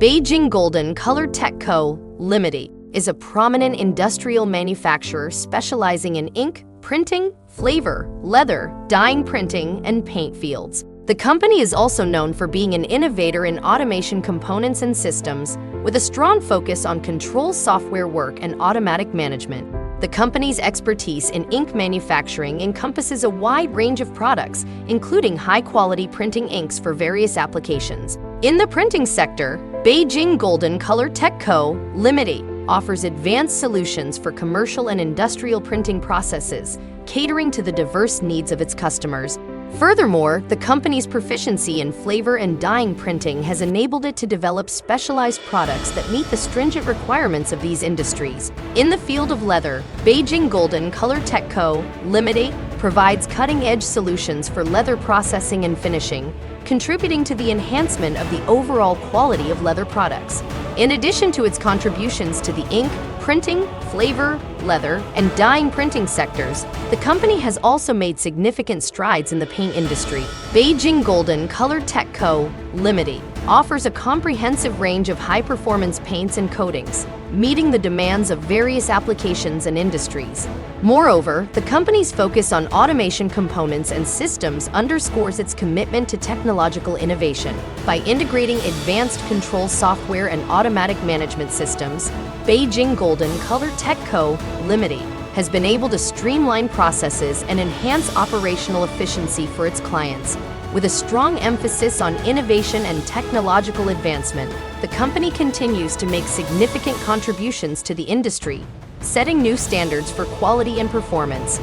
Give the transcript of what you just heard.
Beijing Golden Color Tech Co., Limited, is a prominent industrial manufacturer specializing in ink, printing, flavor, leather, dyeing printing, and paint fields. The company is also known for being an innovator in automation components and systems, with a strong focus on control software work and automatic management. The company's expertise in ink manufacturing encompasses a wide range of products, including high-quality printing inks for various applications. In the printing sector, Beijing Golden Color Tech Co., Limited offers advanced solutions for commercial and industrial printing processes, catering to the diverse needs of its customers. Furthermore, the company's proficiency in flavor and dyeing printing has enabled it to develop specialized products that meet the stringent requirements of these industries. In the field of leather, Beijing Golden Color Tech Co., Limited provides cutting-edge solutions for leather processing and finishing, contributing to the enhancement of the overall quality of leather products. In addition to its contributions to the ink, printing, flavor, leather, and dyeing printing sectors, the company has also made significant strides in the paint industry. Beijing Golden Color Tech Co., Limited offers a comprehensive range of high-performance paints and coatings, meeting the demands of various applications and industries. Moreover, the company's focus on automation components and systems underscores its commitment to technological innovation. By integrating advanced control software and automatic management systems, Beijing Golden Color Tech Co., Limited has been able to streamline processes and enhance operational efficiency for its clients. With a strong emphasis on innovation and technological advancement, the company continues to make significant contributions to the industry, setting new standards for quality and performance.